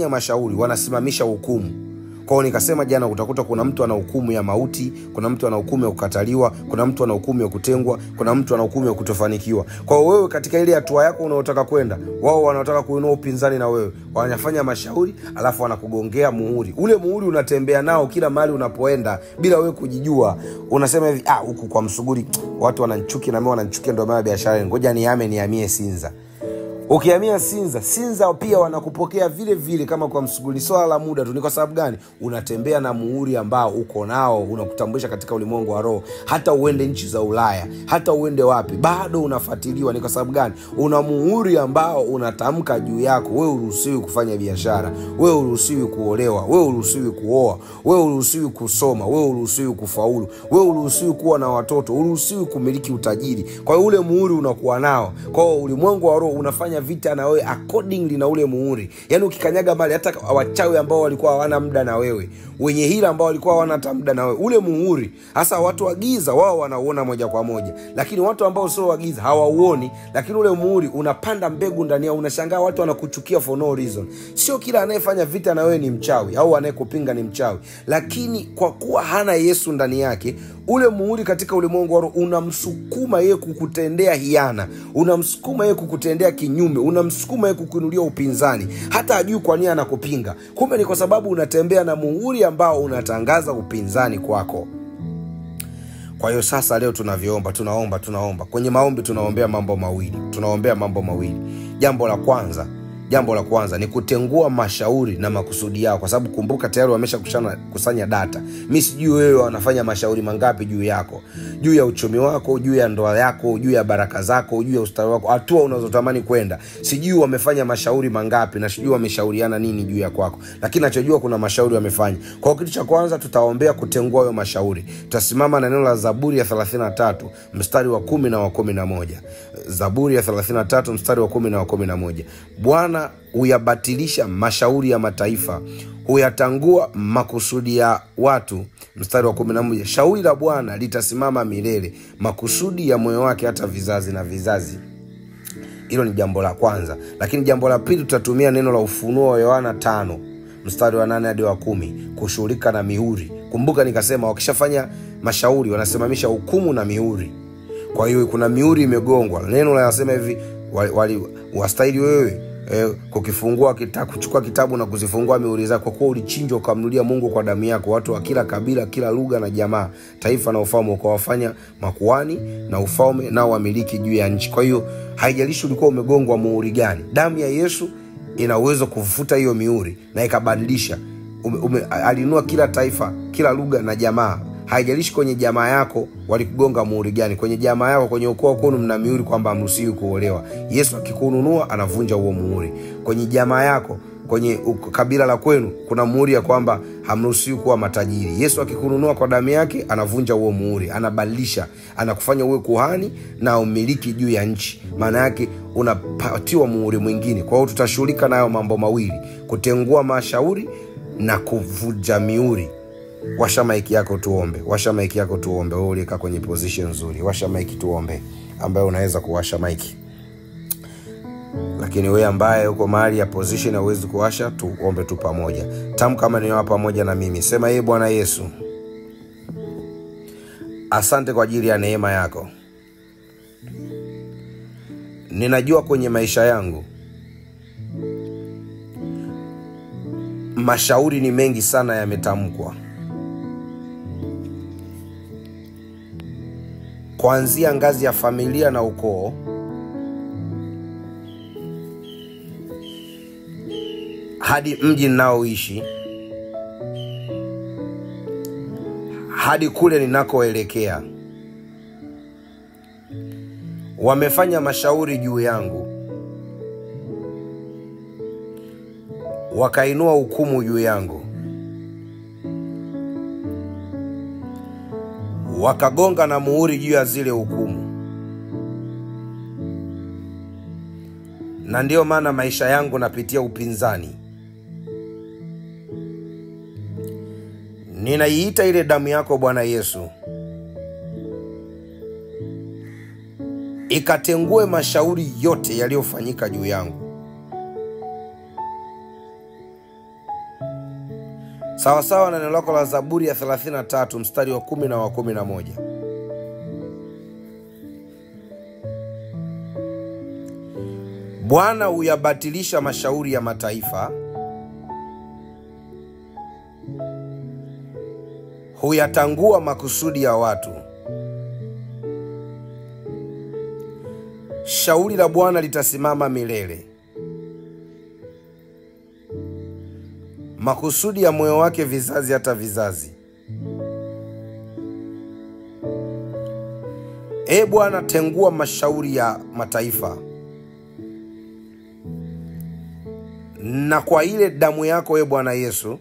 mashauri wanasimamisha hukumu. Kwa hiyo nikasema jana, utakuta kuna mtu ana hukumu ya mauti, kuna mtu ana hukumu ya kukataliwa, kuna mtu ana hukumu ya kutengwa, kuna mtu ana hukumu ya kutofanikiwa. Kwa hiyo wewe katika ile hatua yako unaotaka kwenda, wao wanataka kuinua upinzani na wewe, wanafanya mashauri, alafu wanakugongea muhuri. Ule muhuri unatembea nao kila mahali unapoenda bila wewe kujijua. Unasema hivi, huku kwa Msuguri watu wananichukia na mimi wananichukia, ndio maana biashara ngoja nihamie Sinza. Ukihamia Sinza pia wanakupokea vile vile kama kwa Msuguri. Swala la muda tu. Ni kwa sababu gani? Unatembea na muhuri ambao uko nao, unakutambulisha katika ulimwengu wa roho. Hata uende nchi za Ulaya, hata uende wapi, bado unafuatiliwa. Ni kwa sababu gani? Una muhuri ambao unatamka juu yako, wewe uruhusiwi kufanya biashara, wewe uruhusiwi kuolewa, wewe uruhusiwi kuoa, wewe uruhusiwi kusoma, wewe uruhusiwi kufaulu, wewe uruhusiwi kuwa na watoto, uruhusiwi kumiliki utajiri. Kwa hiyo ule muhuri unakuwa nao. Kwa hiyo ulimwengu wa roho unafanya vita na wewe accordingly na ule muhuri. Yaani ukikanyaga mali, hata wachawi ambao walikuwa hawana muda na wewe, wenye hila ambao walikuwa hawana hata muda na wewe, ule muhuri hasa watu wa giza wao wanauona moja kwa moja, lakini watu ambao sio wa giza hawauoni, lakini ule muhuri unapanda mbegu ndani yao. Unashangaa watu wanakuchukia for no reason. Sio kila anayefanya vita na wewe ni mchawi au anayekupinga ni mchawi, lakini kwa kuwa hana Yesu ndani yake, ule muhuri katika ulimwengu wa roho unamsukuma yeye kukutendea hiana, unamsukuma yeye kukutendea kinyume, unamsukuma yeye kukuinulia upinzani, hata ajui kwa nini anakupinga. Kumbe ni kwa sababu unatembea na muhuri ambao unatangaza upinzani kwako. Kwa hiyo sasa leo tunaomba kwenye maombi, tunaombea mambo mawili. Jambo la kwanza ni kutengua mashauri na makusudi yao, kwa sababu kumbuka tayari kusanya data. Mimi sijui wewe wanafanya mashauri mangapi juu yako, juu ya uchumi wako, juu ya ndoa yako, juu ya baraka zako, juu ya ustawi wako, hatua unazotamani kwenda. Sijui wamefanya mashauri mangapi na sijui wameshauriana nini juu ya kwako, lakini nachojua kuna mashauri wamefanya. Kwa hiyo kitu cha kwanza tutaombea kutengua hayo mashauri. Tutasimama na neno la Zaburi ya 33 mstari wa 10 na wa 11. Zaburi ya 33 mstari wa 10 na wa 11. Bwana huyabatilisha mashauri ya mataifa, huyatangua makusudi ya watu. Mstari wa 11. Shauri la Bwana litasimama milele, makusudi ya moyo wake hata vizazi na vizazi. Hilo ni jambo la kwanza. Lakini jambo la pili, tutatumia neno la Ufunuo wa Yohana 5 mstari wa 8 hadi wa 10, kushughulika na mihuri. Kumbuka nikasema wakishafanya mashauri wanasimamisha hukumu na mihuri. Kwa hiyo kuna mihuri imegongwa. Neno linasema hivi, wastahili wewe kuchukua kitabu na kuzifungua mihuri zako, kwa kuwa ulichinjwa ukamnunulia Mungu kwa damu yako watu wa kila kabila, kila lugha na jamaa, taifa na ufalme, ukawafanya makuhani na ufalme, nao wamiliki juu ya nchi. Kwa hiyo haijalishi ulikuwa umegongwa muhuri gani, damu ya Yesu ina uwezo kufuta hiyo mihuri na ikabadilisha. Alinunua kila taifa, kila lugha na jamaa. Haijalishi kwenye jamaa yako walikugonga muhuri gani. Kwenye jamaa yako, kwenye ukoo wako mna mihuri kwamba hamruhusiwi kuolewa. Yesu akikununua anavunja huo muhuri. Kwenye jamaa yako, kwenye kabila la kwenu kuna muhuri ya kwamba hamruhusiwi kuwa matajiri. Yesu akikununua kwa damu yake anavunja huo muhuri, anabadilisha, anakufanya uwe kuhani na umiliki juu ya nchi. Maana yake unapatiwa muhuri mwingine. Kwa hiyo tutashughulika nayo mambo mawili, kutengua mashauri na kuvunja mihuri. Washa maiki yako tuombe. Wewe ulika kwenye position nzuri. Washa maiki tuombe, ambaye unaweza kuwasha maiki. Lakini wewe ambaye uko mahali ya position hauwezi kuwasha, tuombe tu pamoja. Tamka maneno hapa pamoja na mimi. Sema, Bwana Yesu, asante kwa ajili ya neema yako. Ninajua kwenye maisha yangu mashauri ni mengi sana yametamkwa, kuanzia ngazi ya familia na ukoo hadi mji ninaoishi, hadi kule ninakoelekea. Wamefanya mashauri juu yangu, wakainua hukumu juu yangu, wakagonga na muhuri juu ya zile hukumu. Na ndio maana maisha yangu napitia upinzani. Ninaiita ile damu yako Bwana Yesu ikatengue mashauri yote yaliyofanyika juu yangu. Sawa sawa na neno lako la Zaburi ya 33 mstari wa 10 na wa 11. Bwana huyabatilisha mashauri ya mataifa, huyatangua makusudi ya watu. Shauri la Bwana litasimama milele, makusudi ya moyo wake vizazi hata vizazi. Bwana, tengua mashauri ya mataifa, na kwa ile damu yako Bwana Yesu,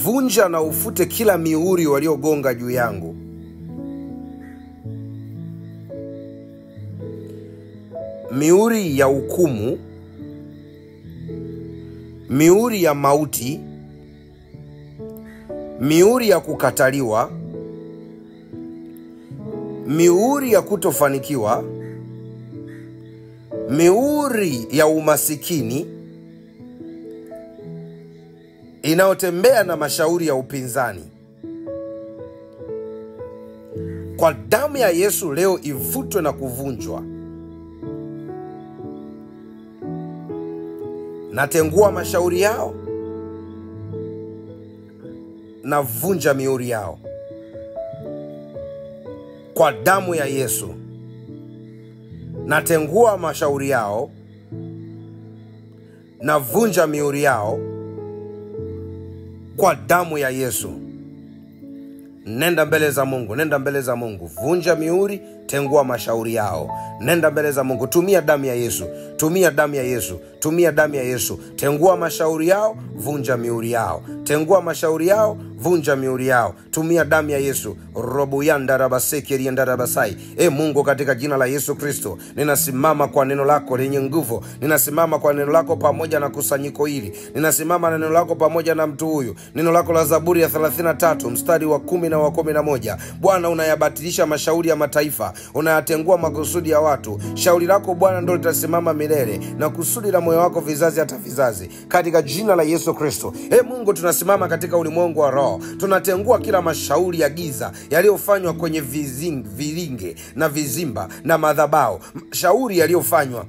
vunja na ufute kila mihuri waliogonga juu yangu. Mihuri ya hukumu, mihuri ya mauti, mihuri ya kukataliwa, mihuri ya kutofanikiwa, mihuri ya umasikini inayotembea na mashauri ya upinzani. Kwa damu ya Yesu leo ivutwe na kuvunjwa. Natengua mashauri yao, na vunja mihuri yao kwa damu ya Yesu. Natengua mashauri yao, na vunja mihuri yao kwa damu ya Yesu. Nenda mbele za Mungu, nenda mbele za Mungu. Vunja mihuri, tengua mashauri yao. Nenda mbele za Mungu, tumia damu ya Yesu, tumia damu ya Yesu, tumia damu ya Yesu. Tengua mashauri yao, vunja mihuri yao. Tengua mashauri yao, vunja mihuri yao. Tumia damu ya Yesu. Robo yanda rabaseke rienda rabasai. Mungu, katika jina la Yesu Kristo, ninasimama kwa neno lako lenye nguvu. Ninasimama kwa neno lako pamoja na kusanyiko hili. Ninasimama na neno lako pamoja na mtu huyu. Neno lako la Zaburi ya 33 mstari wa 10 na wa 11. Bwana, unayabatilisha mashauri ya mataifa, unayatengua makusudi ya watu. Shauri lako Bwana ndio litasimama milele, na kusudi la moyo wako vizazi hata vizazi, katika jina la Yesu Kristo. Mungu, tunasimama katika ulimwengu wa roho. Tunatengua kila mashauri ya giza yaliyofanywa kwenye vilinge na vizimba na madhabahu. Shauri yaliyofanywa,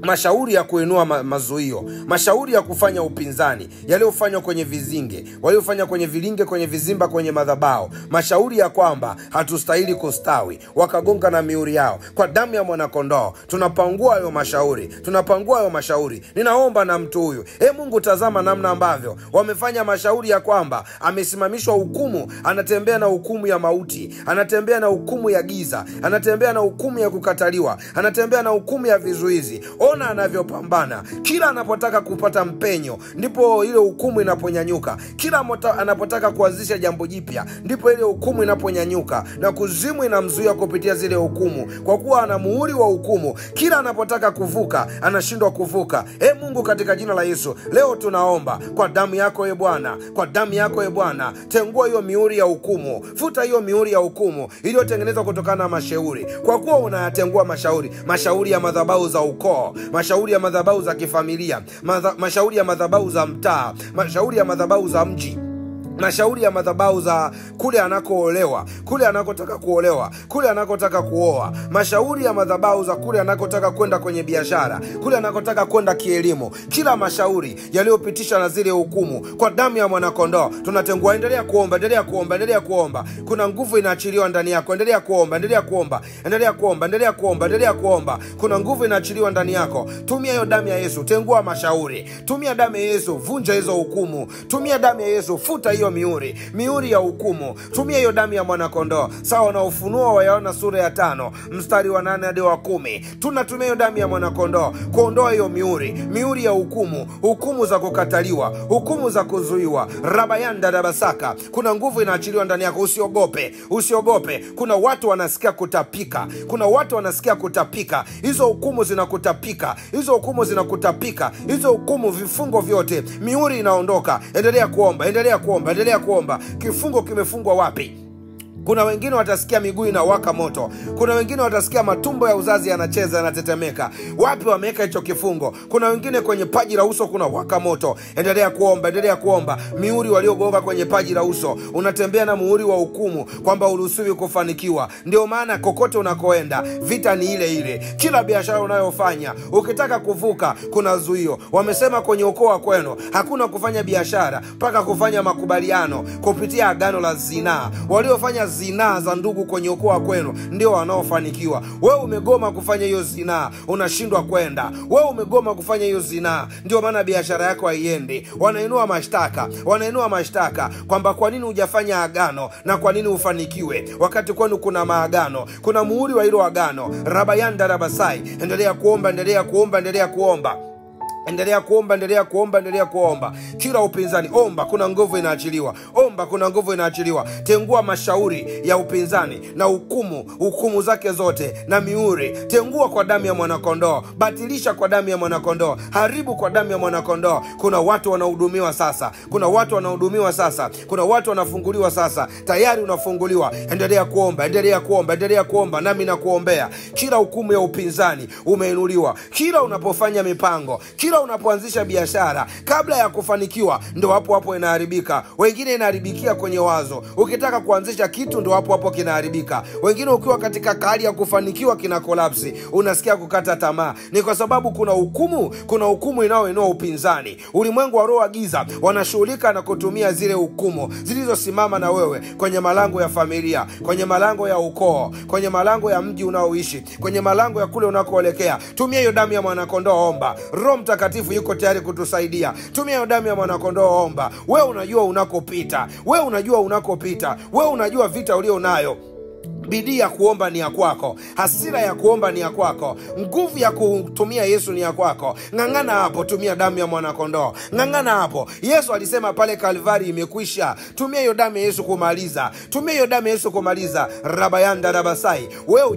mashauri ya kuinua mazuio, mashauri ya kufanya upinzani yaliyofanywa kwenye vizinge, waliofanya kwenye vilinge, kwenye vizimba, kwenye madhabahu. Mashauri ya kwamba hatustahili kustawi, wakagonga na mihuri yao. Kwa damu ya mwana kondoo tunapangua hayo mashauri, tunapangua hayo mashauri. Ninaomba na mtu huyu, Mungu, tazama namna ambavyo wamefanya mashauri ya kwamba amesimamishwa hukumu, anatembea na hukumu ya mauti, anatembea na hukumu ya giza, anatembea na hukumu ya kukataliwa, anatembea na hukumu ya vizuizi. Ona anavyopambana. Kila anapotaka kupata mpenyo, ndipo ile hukumu inaponyanyuka. Kila anapotaka kuanzisha jambo jipya, ndipo ile hukumu inaponyanyuka, na kuzimu inamzuia kupitia zile hukumu, kwa kuwa ana muhuri wa hukumu. Kila anapotaka kuvuka, anashindwa kuvuka. Mungu, katika jina la Yesu leo tunaomba kwa damu yako Bwana, kwa damu yako Bwana, tengua hiyo mihuri ya hukumu, futa hiyo mihuri ya hukumu iliyotengenezwa kutokana na mashauri, kwa kuwa unayatengua mashauri ya madhabahu za ukoo, mashauri ya madhabahu za kifamilia, mashauri ya madhabahu za mtaa, mashauri ya madhabahu za mji. mashauri ya madhabahu za kule anakoolewa, kule anakotaka kuolewa, kule anakotaka kuoa, mashauri ya madhabahu za kule anakotaka kwenda kwenye biashara, kule anakotaka kwenda kielimu, kila mashauri yaliyopitisha na zile hukumu kwa damu ya mwanakondoo tunatengua. Endelea kuomba, endelea kuomba, endelea kuomba. Kuna nguvu inaachiliwa ndani yako. Endelea kuomba, endelea kuomba, endelea kuomba, endelea kuomba, endelea kuomba. Kuna nguvu inaachiliwa ndani yako. Tumia hiyo damu ya Yesu, tengua mashauri. Tumia damu ya Yesu, vunja hizo hukumu. Tumia damu ya Yesu, futa hiyo mihuri ya hukumu. Tumia hiyo damu ya mwanakondoo. Sawa na Ufunuo wa Yohana sura ya 5 mstari wa 8 hadi wa 10. Tunatumia hiyo damu ya mwanakondoo kuondoa hiyo mihuri ya hukumu za kukataliwa, hukumu za kuzuiwa. Rabayanda Rabasaka. Kuna nguvu inaachiliwa ndani yako. Usiogope. Kuna watu wanasikia kutapika. Hizo hukumu zinakutapika. Hizo hukumu, vifungo vyote, mihuri inaondoka. Endelea kuomba. Kifungo kimefungwa wapi? Kuna wengine watasikia miguu inawaka moto. Kuna wengine watasikia matumbo ya uzazi yanacheza, yanatetemeka. Wapi wameweka hicho kifungo? Kuna wengine kwenye paji la uso kuna waka moto. Endelea kuomba. Mihuri waliogoga kwenye paji la uso, unatembea na muhuri wa hukumu kwamba uruhusiwi kufanikiwa. Ndio maana kokote unakoenda vita ni ile ile. Kila biashara unayofanya ukitaka kuvuka kuna zuio. Wamesema kwenye ukoo wa kwenu hakuna kufanya biashara mpaka kufanya makubaliano kupitia agano la zinaa. Waliofanya zinaa za ndugu kwenye ukoo wa kwenu ndio wanaofanikiwa. Wewe umegoma kufanya hiyo zinaa, unashindwa kwenda. Wewe umegoma kufanya hiyo zinaa, ndio maana biashara yako haiendi. Wanainua mashtaka kwamba kwa nini hujafanya agano na kwa nini ufanikiwe wakati kwenu kuna maagano, kuna muhuri wa hilo agano. Rabayanda Rabasai. Endelea kuomba. Kila upinzani omba, kuna nguvu inaachiliwa. Tengua mashauri ya upinzani na hukumu zake zote na mihuri. Tengua kwa damu ya mwanakondoo. Batilisha kwa damu ya mwanakondoo. Haribu kwa damu ya mwanakondoo. Kuna watu wanahudumiwa sasa. Kuna watu wanafunguliwa sasa. Tayari unafunguliwa. Endelea kuomba. Nami nakuombea. Kila hukumu ya upinzani umeinuliwa. Kila unapofanya mipango, kila unapoanzisha biashara, kabla ya kufanikiwa ndo hapo inaharibika. Wengine inaharibikia kwenye wazo. Ukitaka kuanzisha kitu ndo hapo kinaharibika. Wengine ukiwa katika hali ya kufanikiwa kina kolapsi, unasikia kukata tamaa. Ni kwa sababu kuna hukumu inayoinua upinzani. Ulimwengu wa roho wa giza wanashughulika na kutumia zile hukumu zilizosimama na wewe kwenye malango ya familia, kwenye malango ya ukoo, kwenye malango ya mji unaoishi, kwenye malango ya kule unakoelekea. Tumia hiyo damu ya mwanakondoo, omba. Roho Mtakatifu yuko tayari kutusaidia. Tumia hiyo damu ya mwanakondoo, omba. Wewe unajua unakopita. Wewe unajua vita ulio nayo. Bidii ya kuomba ni ya kwako. Hasira ya kuomba ni ya kwako. Nguvu ya kutumia Yesu ni ya kwako. Ng'ang'ana hapo, tumia damu ya mwanakondoo. Ng'ang'ana hapo. Yesu alisema pale Kalvari imekwisha. Tumia hiyo damu ya Yesu kumaliza. Rabayanda Rabasai. Wewe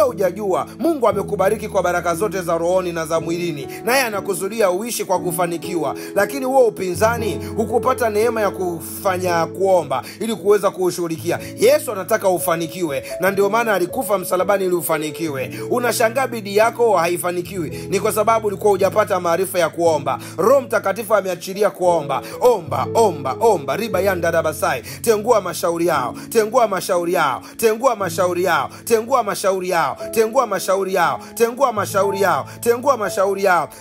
hujajua. Mungu amekubariki kwa baraka zote za rohoni na za mwilini. Naye anakusudia uishi kwa kufanikiwa. Lakini wewe upinzani hukupata neema ya kufanya kuomba ili kuweza kuushughulikia. Yesu anataka ufanikiwe, na ndio maana alikufa msalabani ili ufanikiwe. Unashangaa bidii yako haifanikiwi, ni kwa sababu ulikuwa hujapata maarifa ya kuomba. Roho Mtakatifu ameachilia kuomba. Omba. Ribayanda Rabasai. Tengua mashauri yao.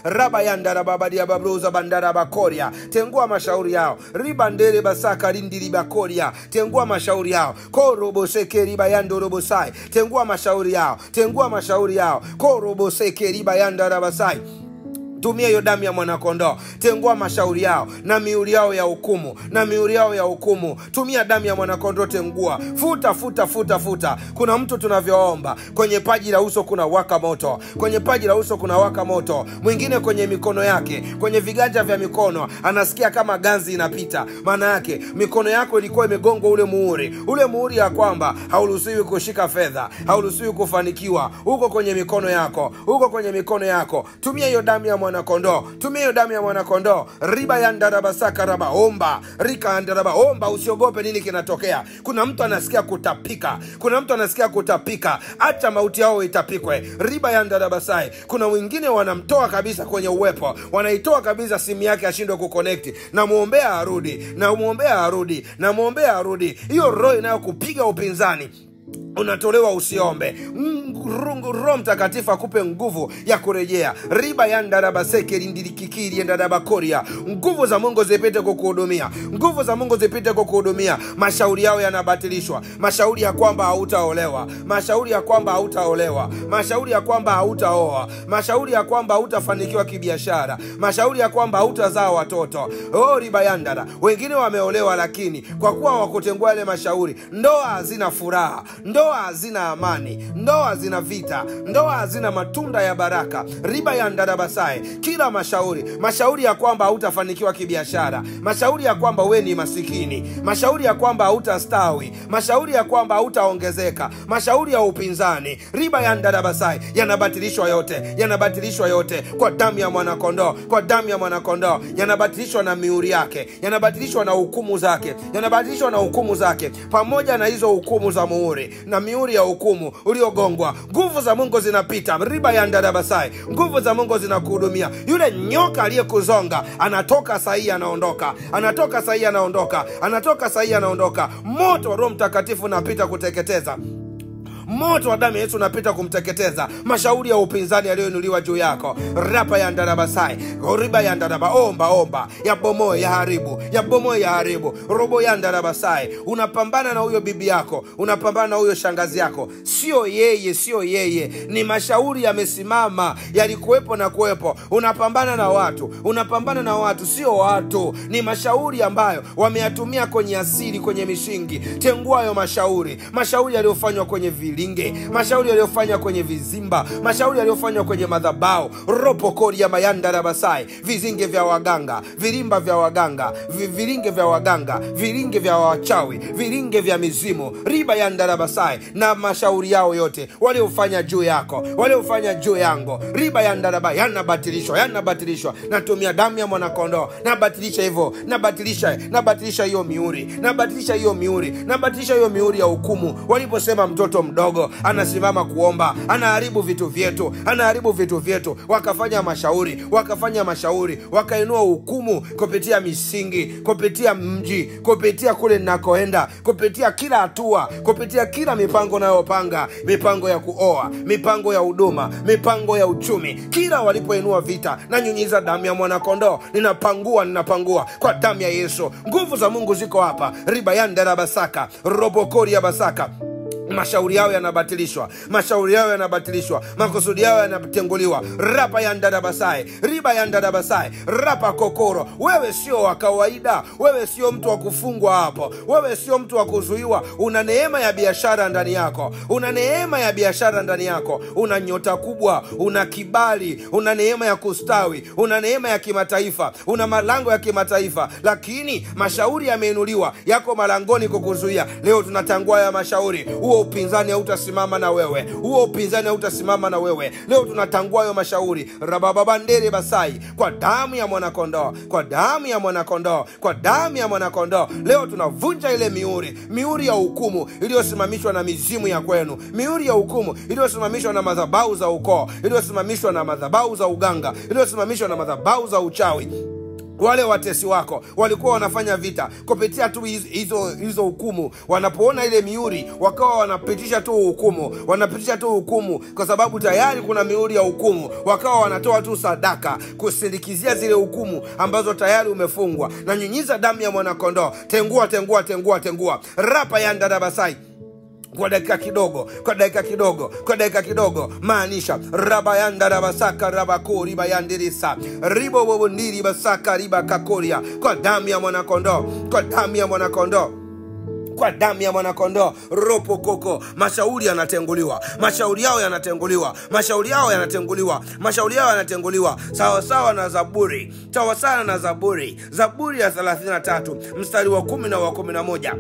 Rabayanda Rababadia Babruza Bandara Bakoria. Tengua mashauri yao. Ribandere Basaka Rindiri Bakoria. Tengua mashauri yao. Koroboseke Ribayando Robosai. Tengua mashauri yao. Koroboseke Ribayanda Rabasai. Tumia hiyo damu ya mwanakondoo. Tengua mashauri yao na mihuri yao ya hukumu. Tumia damu ya mwanakondoo, tengua. Futa. Kuna mtu tunavyoomba, kwenye paji la uso kuna waka moto. Mwingine kwenye mikono yake, kwenye viganja vya mikono anasikia kama ganzi inapita. Maana yake mikono yako ilikuwa imegongwa ule muhuri ya kwamba hauruhusiwi kushika fedha, hauruhusiwi kufanikiwa. Uko kwenye mikono yako. Tumia hiyo damu ya mwanakondoo. Tumia hiyo damu ya mwanakondoo. Riba ya ndarabasaka raba omba. Rika ndaraba omba, usiogope nini kinatokea. Kuna mtu anasikia kutapika. Kuna mtu anasikia kutapika. Acha mauti yao itapikwe. Riba ya ndarabasai. Kuna wengine wanamtoa kabisa kwenye uwepo. Wanaitoa kabisa simu yake ashindwe kuconnect. Na muombea arudi. Na muombea arudi. Na muombea arudi. Hiyo roho inayokupiga upinzani unatolewa, usiombe. Roho Mtakatifu akupe nguvu ya kurejea. Riba ya ndarabaseke rindirikikiri ya ndarabakoria. Nguvu za Mungu zipite kukuhudumia. Nguvu za Mungu zipite kukuhudumia. Mashauri yao yanabatilishwa. Mashauri ya kwamba hautaolewa. Mashauri ya kwamba hautaolewa. Mashauri ya kwamba hautaoa. Mashauri ya kwamba hautafanikiwa kibiashara. Mashauri ya kwamba hautazaa watoto. Riba ya ndara. Wengine wameolewa lakini kwa kuwa wakutengua ile mashauri, ndoa hazina furaha. Ndoa hazina amani. Ndoa hazina vita. Ndoa hazina matunda ya baraka. Riba ya ndarabasai. Kila mashauri ya kwamba hautafanikiwa kibiashara, mashauri ya kwamba we ni masikini, mashauri ya kwamba hautastawi, mashauri ya kwamba hautaongezeka, mashauri ya upinzani, riba ya ndarabasai, yanabatilishwa yote. Yanabatilishwa yote kwa damu ya mwanakondoo. Kwa damu ya mwanakondoo. Yanabatilishwa na miuri yake. Yanabatilishwa na hukumu zake. Yanabatilishwa na hukumu zake pamoja na hizo hukumu za muhuri na miuri ya hukumu uliogongwa. Nguvu za Mungu zinapita. Riba ya ndarabasai. Nguvu za Mungu zinakuhudumia. Yule nyoka aliyekuzonga anatoka sahihi, anaondoka. Anatoka sahihi, anaondoka. Anatoka sahihi, anaondoka. Moto wa Roho Mtakatifu unapita kuteketeza. Moto wa damu ya Yesu unapita kumteketeza mashauri ya upinzani yaliyoinuliwa juu yako. Rapa ya ndarabasai. Riba ya ndaraba omba. Yabomoe, yaharibu. Yabomoe, yaharibu. Robo ya ndarabasai. Unapambana na huyo bibi yako. Unapambana na huyo shangazi yako. Sio yeye. Ni mashauri yamesimama. Yalikuwepo na kuwepo. Unapambana na watu. Sio watu. Ni mashauri ambayo wameyatumia kwenye asili, kwenye misingi. Tengua hayo mashauri. Mashauri yaliyofanywa kwenye vilinge, mashauri yaliyofanywa kwenye vizimba, mashauri yaliyofanywa kwenye madhabahu. Ropokori ya mayanda rabasai. Vizinge vya waganga, virimba vya waganga, vilinge vya waganga, vilinge vya wachawi, vilinge vya mizimu. Riba ya ndarabasai na mashauri yao yote waliofanya juu yako, waliofanya juu yangu. Riba ya ndaraba yanabatilishwa. Natumia damu ya mwanakondoo. Nabatilisha hivyo. Nabatilisha hiyo miuri. Nabatilisha hiyo miuri ya hukumu. Waliposema mtoto mdogo anasimama kuomba, anaharibu vitu vyetu. Wakafanya mashauri, wakainua hukumu kupitia misingi, kupitia mji, kupitia kule ninakoenda, kupitia kila hatua, kupitia kila mipango nayopanga, mipango ya kuoa, mipango ya huduma, mipango ya uchumi. Kila walipoinua vita, na nyunyiza damu ya mwanakondoo. Ninapangua kwa damu ya Yesu. Nguvu za Mungu ziko hapa. Riba ya ndarabasaka, robokori ya basaka. Mashauri yao yanabatilishwa. Makusudi yao yanatenguliwa. Rapa ya ndarabasai. Riba ya ndarabasai. Rapa kokoro. Wewe sio wa kawaida. Wewe sio mtu wa kufungwa hapo. Wewe sio mtu wa kuzuiwa. Una neema ya biashara ndani yako. Una nyota kubwa. Una kibali. Una neema ya kustawi. Una neema ya kimataifa. Una malango ya kimataifa. Lakini mashauri yameinuliwa. Yako malangoni kukuzuia. Leo tunatangua ya mashauri. Huo upinzani hautasimama na wewe. Leo tunatangua hayo mashauri. Rabababandere basai. Kwa damu ya mwanakondoo. Leo tunavunja ile miuri ya hukumu iliyosimamishwa na mizimu ya kwenu. Miuri ya hukumu iliyosimamishwa na madhabahu za ukoo, iliyosimamishwa na madhabahu za uganga, iliyosimamishwa na madhabahu za uchawi. Wale watesi wako walikuwa wanafanya vita kupitia tu hizo hukumu. Wanapoona ile miuri, wakawa wanapitisha tu hukumu kwa sababu tayari kuna miuri ya hukumu. Wakawa wanatoa tu sadaka kusindikizia zile hukumu ambazo tayari umefungwa. Na nyunyiza damu ya mwanakondoo. Tengua. Rapa ya ndarabasai. Kwa dakika kidogo maanisha rabayanda rabasaka rabakori bayandirisa ribo bobondiri basaka riba kakoria. Kwa damu ya mwanakondoo. Ropo koko. Mashauri yao yanatenguliwa. Sawa na Zaburi. Zaburi ya 33 mstari wa 10 na wa 11.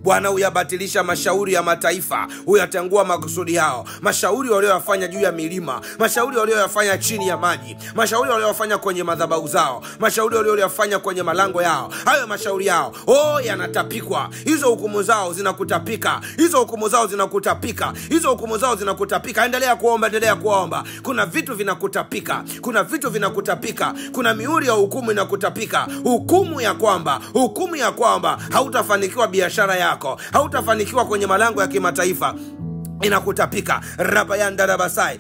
Bwana uyabatilisha mashauri ya mataifa, uyatangua makusudi yao. Mashauri walioyafanya juu ya milima, mashauri walioyafanya chini ya maji, mashauri walioyafanya kwenye madhabahu zao, mashauri walioyafanya kwenye malango yao, hayo mashauri yao yanatapikwa. Hizo hukumu zao zinakutapika, hizo hukumu zao zinakutapika, hizo hukumu zao zinakutapika. Endelea kuomba, endelea kuomba. Kuna vitu vinakutapika, kuna vitu vinakutapika, kuna mihuri ya hukumu inakutapika. Hukumu ya kwamba hautafanikiwa biashara yako, hautafanikiwa kwenye malango ya kimataifa, inakutapika. Rabayanda rabasai,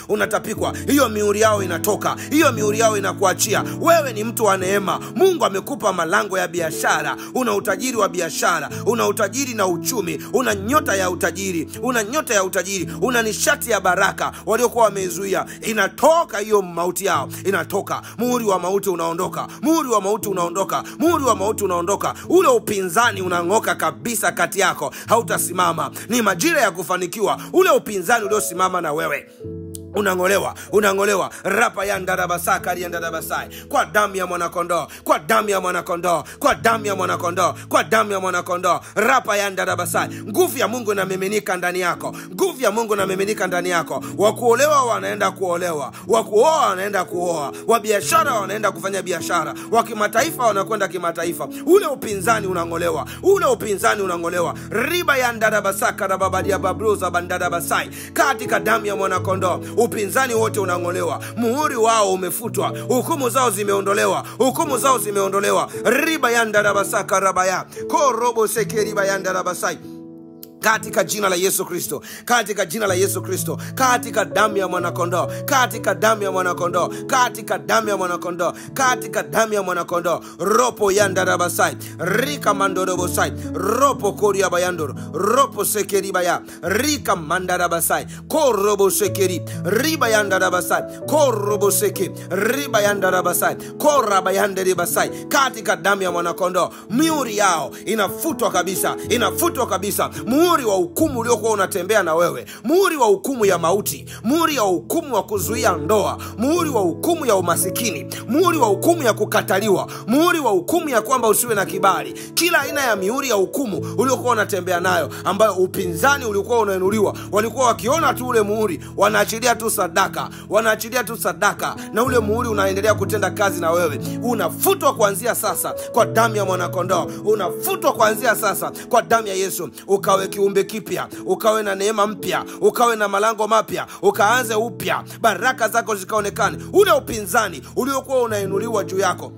unatapikwa. Hiyo mihuri yao inatoka, hiyo mihuri yao inakuachia. Wewe ni mtu wa neema. Mungu amekupa malango ya biashara, una utajiri wa biashara, una utajiri na uchumi, una nyota ya utajiri, una nishati ya baraka. Waliokuwa wamezuia, inatoka hiyo mauti yao, inatoka. Muhuri wa mauti unaondoka, ule upinzani unang'oka kabisa kati yako, hautasimama. Ni majira ya kufanikiwa. Ule upinzani uliosimama na wewe unangolewa. Rapa ya ndarabasaka ya ndarabasai, kwa damu ya mwanakondoo, kwa damu ya mwanakondoo. Rapa ya ndarabasai. Nguvu ya Mungu inamiminika ndani yako, wa kuolewa wanaenda kuolewa, wa kuoa wanaenda kuoa, wa biashara wanaenda kufanya biashara, wa kimataifa wanakwenda kimataifa. Ule upinzani unangolewa, Riba ya ndarabasaka rababadia babruza bandarabasai, katika damu ya mwanakondoo. Upinzani wote unangolewa, muhuri wao umefutwa, hukumu zao zimeondolewa. Riba ya ndarabasaka rabaya korobo seke riba ya ndarabasai, katika jina la Yesu Kristo, katika damu ya mwanakondoo, katika damu ya mwanakondoo. Ropo yanda rabasai, rika mandorobosai, ropo koria bayandoro, ropo sekeri baya, rika mandarabasai, korobo sekeri, riba yanda rabasai, korobo seke, riba yanda rabasai, koraba yanda ribasai, katika damu ya mwanakondoo. Mihuri yao inafutwa kabisa. Muhuri wa hukumu uliokuwa unatembea na wewe, muhuri wa hukumu ya mauti, muhuri wa hukumu wa kuzuia ndoa, muhuri wa hukumu ya umasikini, muhuri wa hukumu ya kukataliwa, muhuri wa hukumu ya kwamba usiwe na kibali. Kila aina ya mihuri ya hukumu uliokuwa unatembea nayo, ambayo upinzani ulikuwa unainuliwa, walikuwa wakiona tu ule muhuri wanaachilia tu sadaka, na ule muhuri unaendelea kutenda kazi na wewe. Unafutwa kuanzia sasa kwa damu ya mwanakondoo, unafutwa kuanzia sasa kwa damu ya Yesu. Ukawe kiumbe kipya, ukawe na neema mpya, ukawe na malango mapya, ukaanze upya, baraka zako zikaonekane. Ule upinzani uliokuwa unainuliwa juu yako,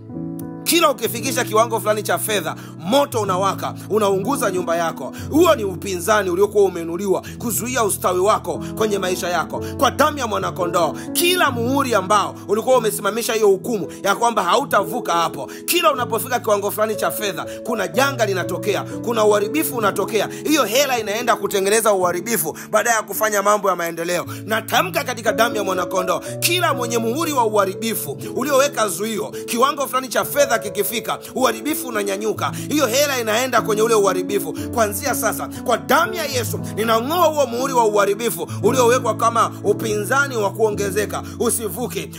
kila ukifikisha kiwango fulani cha fedha, moto unawaka, unaunguza nyumba yako. Huo ni upinzani uliokuwa umeinuliwa kuzuia ustawi wako kwenye maisha yako. Kwa damu ya mwanakondoo, kila muhuri ambao ulikuwa umesimamisha hiyo hukumu ya kwamba hautavuka hapo, kila unapofika kiwango fulani cha fedha, kuna janga linatokea, kuna uharibifu unatokea. Hiyo hela inaenda kutengeneza uharibifu baada ya kufanya mambo ya maendeleo. Natamka katika damu ya mwanakondoo, kila mwenye muhuri wa uharibifu ulioweka zuio, kiwango fulani cha fedha kikifika, uharibifu unanyanyuka. Hiyo hela inaenda kwenye ule uharibifu. Kuanzia sasa, kwa damu ya Yesu, ninang'oa huo muhuri wa uharibifu uliowekwa kama upinzani wa kuongezeka, usivuke.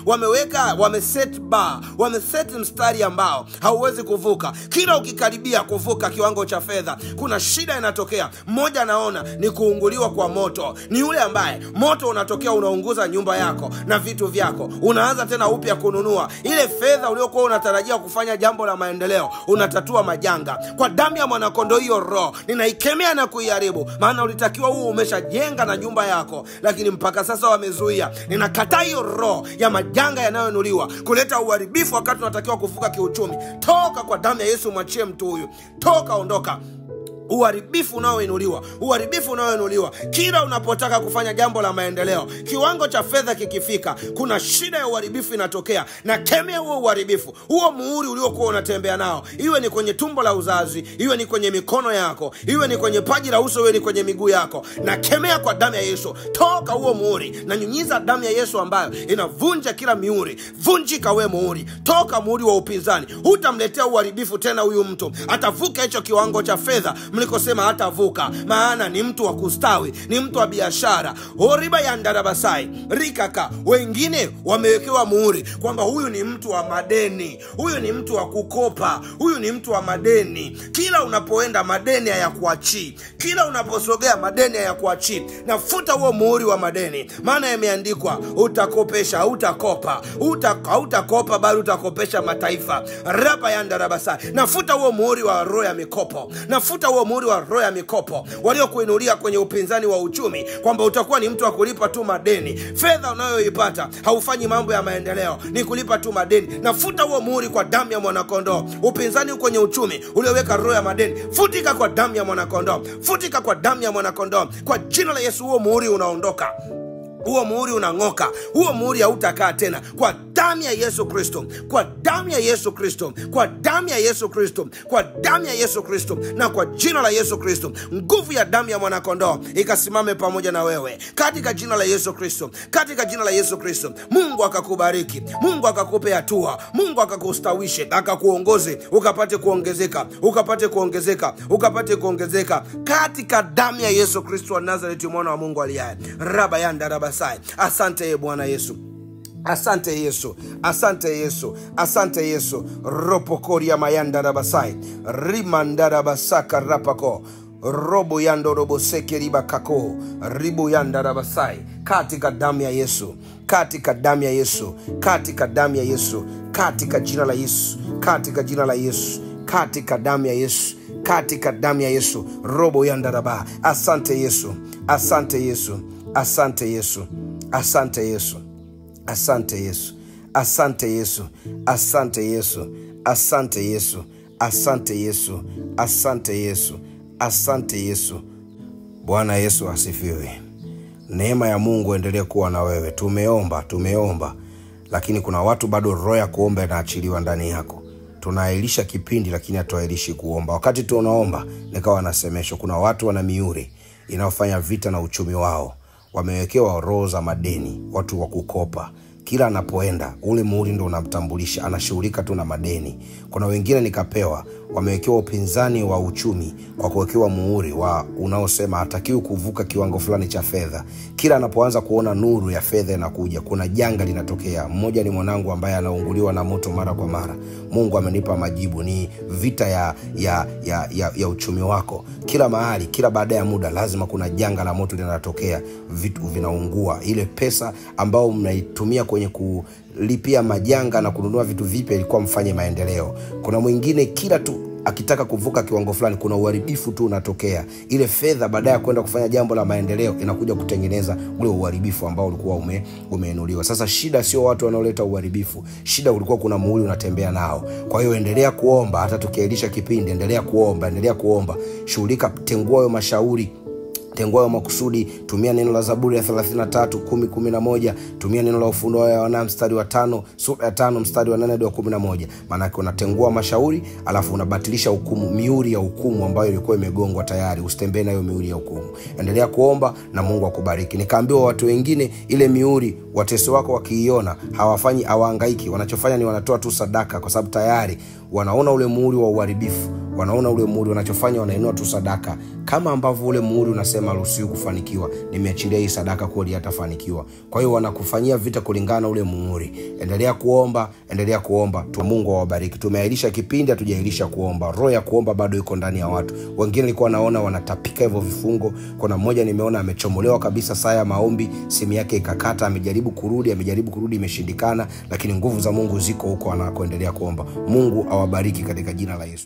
Wameset mstari ambao hauwezi kuvuka. Kila ukikaribia kuvuka kiwango cha fedha, kuna shida inatokea. Mmoja anaona ni kuunguliwa kwa moto. Ni yule ambaye moto unatokea, unaunguza nyumba yako na vitu vyako. Unaanza tena upya kununua ile fedha uliokuwa unatarajia kufanya jambo la maendeleo, unatatua majanga. Kwa damu ya mwanakondoo, hiyo roho ninaikemea na kuiharibu. Maana ulitakiwa huo umeshajenga na nyumba yako, lakini mpaka sasa wamezuia. Ninakataa hiyo roho ya majanga yanayoinuliwa kuleta uharibifu wakati unatakiwa kuvuka kiuchumi. Toka kwa damu ya Yesu, mwachie mtu huyu. Toka, ondoka. Uharibifu unaoinuliwa kila unapotaka kufanya jambo la maendeleo. Kiwango cha fedha kikifika, kuna shida ya uharibifu inatokea. Na kemea huo uharibifu, huo muhuri uliokuwa unatembea nao, iwe ni kwenye tumbo la uzazi, iwe ni kwenye mikono yako, iwe ni kwenye paji la uso, iwe ni kwenye miguu yako. Na kemea kwa damu ya Yesu. Toka huo muhuri, na nyunyiza damu ya Yesu ambayo inavunja kila mihuri. Vunjika we muhuri. Toka muhuri wa upinzani. Hutamletea uharibifu tena huyu mtu. Atavuka hicho kiwango cha fedha. mlikosema hatavuka, maana ni mtu wa kustawi, ni mtu wa biashara. Horiba ya ndarabasai rikaka. Wengine wamewekewa muhuri kwamba huyu ni mtu wa madeni, huyu ni mtu wa kukopa, huyu ni mtu wa madeni. Kila unapoenda madeni hayakuachii, kila unaposogea madeni hayakuachii. Nafuta huo muhuri wa madeni, maana yameandikwa utakopesha, hautakopa, hautakopa bali utakopesha mataifa. Raba ya ndarabasai. Nafuta huo muhuri wa roho ya mikopo, nafuta huo muhuri wa roho ya mikopo waliokuinulia kwenye upinzani wa uchumi kwamba utakuwa ni mtu wa kulipa tu madeni. Fedha unayoipata haufanyi mambo ya maendeleo, ni kulipa tu madeni. Nafuta huo muhuri kwa damu ya mwanakondoo. Upinzani kwenye uchumi ulioweka roho ya madeni, futika kwa damu ya mwanakondoo, futika kwa damu ya mwanakondoo. Kwa jina la Yesu huo muhuri unaondoka, huo muhuri unang'oka, huo muhuri hautakaa tena kwa damu ya Yesu Kristo, kwa damu ya Yesu Kristo, kwa damu ya Yesu Kristo, kwa damu ya Yesu Kristo, na kwa jina la Yesu Kristo. Nguvu ya damu ya mwanakondoo ikasimame pamoja na wewe katika jina la Yesu Kristo, katika jina la Yesu Kristo. Mungu akakubariki, Mungu akakupe hatua, Mungu akakustawishe, akakuongoze ukapate kuongezeka, ukapate kuongezeka, ukapate kuongezeka katika damu ya Yesu Kristo wa Nazareti, mwana wa Mungu aliye hai. Raba yanda raba sai. Asante Bwana Yesu. Asante Yesu, asante Yesu, asante Yesu. Ropokoria mayanda rabasai, rimanda rabasaka rapako, robo yando robo seke riba kako, ribu yanda rabasai. Katika damu ya Yesu, katika damu ya Yesu, katika damu ya Yesu, katika jina la Yesu, katika jina la Yesu, katika damu ya Yesu, katika damu ya Yesu. Robo yanda raba. Asante Yesu, asante Yesu, asante Yesu, asante Yesu. Asante Yesu, asante Yesu, asante Yesu, asante Yesu, asante Yesu, asante Yesu, asante Yesu. Bwana Yesu asifiwe. Neema ya Mungu endelee kuwa na wewe. Tumeomba, lakini kuna watu bado roho ya kuomba inaachiliwa ndani yako. Tunaahirisha kipindi lakini hatuahirishi kuomba. Wakati tunaomba nikawa nasemesha, kuna watu wana mihuri inaofanya vita na uchumi wao. Wamewekewa roho za madeni, watu wa kukopa. Kila anapoenda ule muhuri ndo unamtambulisha, anashughulika tu na madeni. Kuna wengine nikapewa wamewekewa upinzani wa uchumi kwa kuwekewa muhuri wa unaosema hatakiwi kuvuka kiwango fulani cha fedha. Kila anapoanza kuona nuru ya fedha inakuja, kuna janga linatokea. Mmoja ni mwanangu ambaye anaunguliwa na moto mara kwa mara. Mungu amenipa majibu, ni vita ya uchumi wako. Kila mahali, kila baada ya muda lazima kuna janga la moto linatokea, vitu vinaungua. Ile pesa ambao mnaitumia kwenye kulipia majanga na kununua vitu vipya ilikuwa mfanye maendeleo. Kuna mwingine kila tu akitaka kuvuka kiwango fulani kuna uharibifu tu unatokea. Ile fedha baada ya kwenda kufanya jambo la maendeleo inakuja kutengeneza ule uharibifu ambao ulikuwa umeinuliwa. Sasa shida sio watu wanaoleta uharibifu, shida ulikuwa kuna muhuri unatembea nao. Kwa hiyo endelea kuomba, hata tukiailisha kipindi endelea kuomba. Shughulika, tengua hayo mashauri, tengua hayo makusudi. Tumia neno la Zaburi ya 33:10-11. Tumia neno la Ufunuo wa Yohana mstari wa 5, sura ya 5 mstari wa 8 hadi 11. Maana yake unatengua mashauri alafu unabatilisha hukumu, mihuri ya hukumu ambayo ilikuwa imegongwa tayari. Usitembee na hiyo mihuri ya hukumu. Endelea kuomba na Mungu akubariki. Nikaambiwa watu wengine ile mihuri watesi wako wakiiona hawahangaiki. Wanachofanya ni wanatoa tu sadaka, kwa sababu tayari wanaona ule muhuri wa uharibifu, wanaona ule muhuri. Wanachofanya wanainua tu sadaka, kama ambavyo ule muhuri unasema ruhusiwi kufanikiwa, nimeachilia hii sadaka kweli hatafanikiwa. Kwa hiyo wanakufanyia vita kulingana na ule muhuri. Endelea kuomba, tu Mungu awabariki. Tumeahirisha kipindi, hatujaahirisha kuomba. Roho ya kuomba bado iko ndani ya watu. Wengine nilikuwa naona wanatapika hivyo vifungo. Kuna mmoja nimeona amechomolewa kabisa saa ya maombi, simu yake ikakata, amejaribu kurudi imeshindikana, lakini nguvu za Mungu ziko huko anakoendelea kuomba. Mungu awabariki katika jina la Yesu.